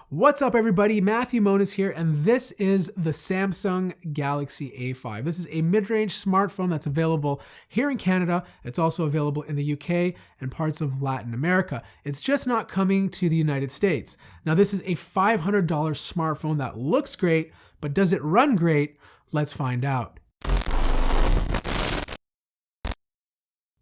What's up everybody, Matthew Monas here, and this is the Samsung Galaxy A5. This is a mid-range smartphone that's available here in Canada. It's also available in the UK and parts of Latin America. It's just not coming to the United States. Now this is a $500 smartphone that looks great, but does it run great? Let's find out.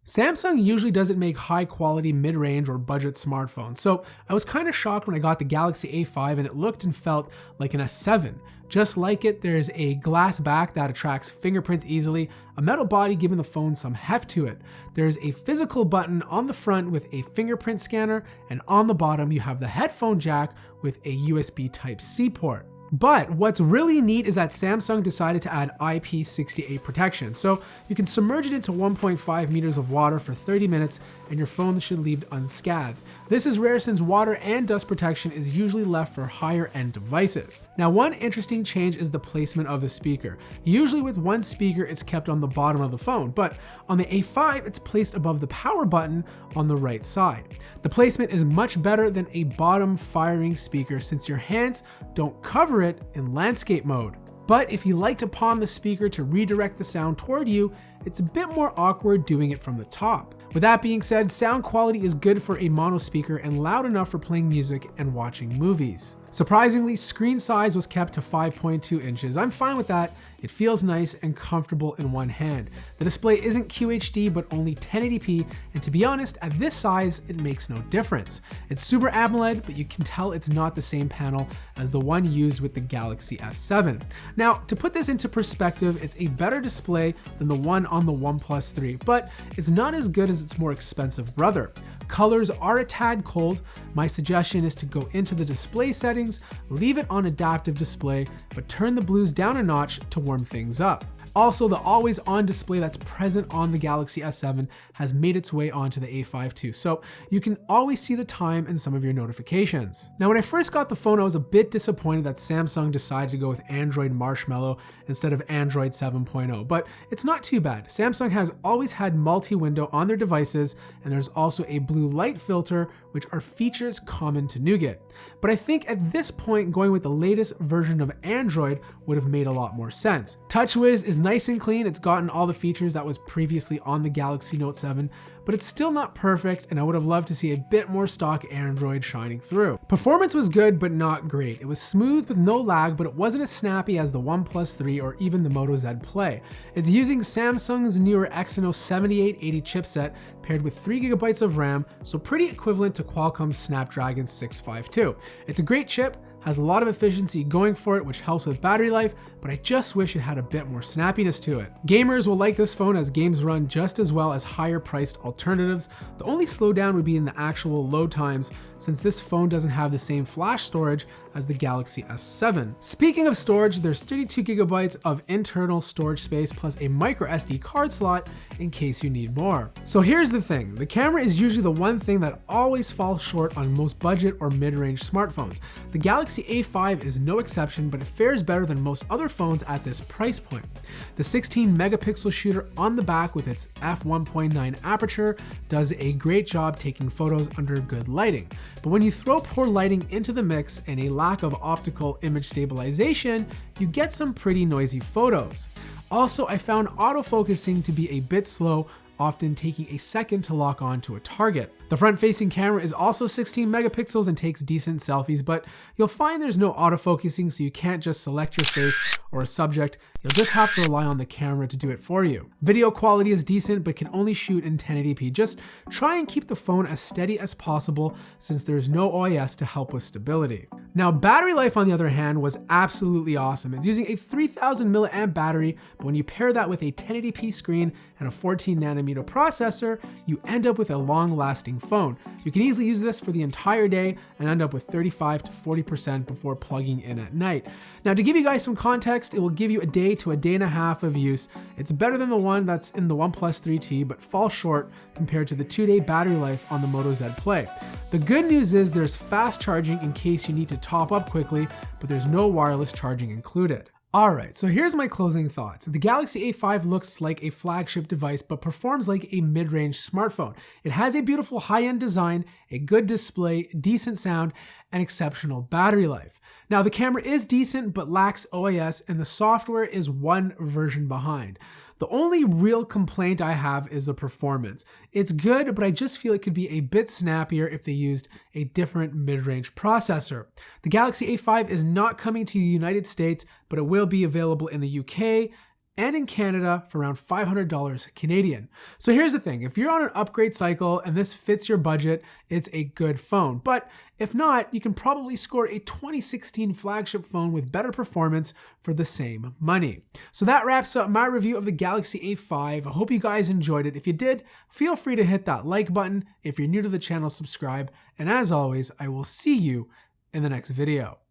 Samsung usually doesn't make high quality mid-range or budget smartphones, so I was kind of shocked when I got the Galaxy A5 and it looked and felt like an S7. Just like it, there's a glass back that attracts fingerprints easily, a metal body giving the phone some heft to it. There's a physical button on the front with a fingerprint scanner, and on the bottom you have the headphone jack with a USB Type-C port. But what's really neat is that Samsung decided to add Ip68 Protection. So you can submerge it into 1.5 meters of water for 30 minutes and your phone should leave unscathed. This is rare since water and dust protection is usually left for higher end devices. Now one interesting change is the placement of the speaker. Usually with one speaker it's kept on the bottom of the phone, but on the A5 it's placed above the power button on the right side. The placement is much better than a bottom firing speaker since your hands don't cover it in landscape mode. But if you like to palm the speaker to redirect the sound toward you, it's a bit more awkward doing it from the top. With that being said, sound quality is good for a mono speaker and loud enough for playing music and watching movies. Surprisingly, screen size was kept to 5.2 inches. I'm fine with that. It feels nice and comfortable in one hand. The display isn't QHD, but only 1080p, and to be honest, at this size, it makes no difference. It's Super AMOLED, but you can tell it's not the same panel as the one used with the Galaxy S7. Now, to put this into perspective, it's a better display than the one on the OnePlus 3, but it's not as good as its more expensive brother. Colors are a tad cold. My suggestion is to go into the display settings, leave it on adaptive display, but turn the blues down a notch to warm things up. Also, the always-on display that's present on the Galaxy S7 has made its way onto the A5 too, so you can always see the time and some of your notifications. Now, when I first got the phone, I was a bit disappointed that Samsung decided to go with Android Marshmallow instead of Android 7.0, but it's not too bad. Samsung has always had multi-window on their devices, and there's also a blue light filter, which are features common to Nougat. But I think at this point, going with the latest version of Android would have made a lot more sense. TouchWiz is nice and clean. It's gotten all the features that was previously on the Galaxy Note 7, but it's still not perfect, and I would have loved to see a bit more stock Android shining through. Performance was good, but not great. It was smooth with no lag, but it wasn't as snappy as the OnePlus 3 or even the Moto Z Play. It's using Samsung's newer Exynos 7880 chipset paired with 3GB of RAM, so pretty equivalent to Qualcomm's Snapdragon 652. It's a great chip, has a lot of efficiency going for it, which helps with battery life, but I just wish it had a bit more snappiness to it. Gamers will like this phone as games run just as well as higher priced alternatives. The only slowdown would be in the actual load times, since this phone doesn't have the same flash storage as the Galaxy S7. Speaking of storage, there's 32GB of internal storage space plus a micro SD card slot in case you need more. So here's the thing, the camera is usually the one thing that always falls short on most budget or mid-range smartphones. The Galaxy A5 is no exception, but it fares better than most other phones at this price point. The 16 megapixel shooter on the back with its f1.9 aperture does a great job taking photos under good lighting. But when you throw poor lighting into the mix and a lack of optical image stabilization, you get some pretty noisy photos. Also, I found autofocusing to be a bit slow, often taking a second to lock on to a target. The front-facing camera is also 16 megapixels and takes decent selfies, but you'll find there's no autofocusing, so you can't just select your face or a subject. You'll just have to rely on the camera to do it for you. Video quality is decent, but can only shoot in 1080p. Just try and keep the phone as steady as possible since there's no OIS to help with stability. Now, battery life on the other hand was absolutely awesome. It's using a 3000 milliamp battery, but when you pair that with a 1080p screen and a 14nm processor, you end up with a long-lasting phone. You can easily use this for the entire day and end up with 35 to 40% before plugging in at night. Now, to give you guys some context, it will give you a day to a day and a half of use. It's better than the one that's in the OnePlus 3T, but falls short compared to the 2-day battery life on the Moto Z Play. The good news is there's fast charging in case you need to top up quickly, but there's no wireless charging included. Alright, so here's my closing thoughts. The Galaxy A5 looks like a flagship device but performs like a mid-range smartphone. It has a beautiful high-end design, a good display, decent sound, and exceptional battery life. Now the camera is decent but lacks OIS and the software is one version behind. The only real complaint I have is the performance. It's good, but I just feel it could be a bit snappier if they used a different mid-range processor. The Galaxy A5 is not coming to the United States, but it will be available in the UK and in Canada for around $500 Canadian. So here's the thing, if you're on an upgrade cycle and this fits your budget, it's a good phone. But if not, you can probably score a 2016 flagship phone with better performance for the same money. So that wraps up my review of the Galaxy A5. I hope you guys enjoyed it. If you did, feel free to hit that like button. If you're new to the channel, subscribe. And as always, I will see you in the next video.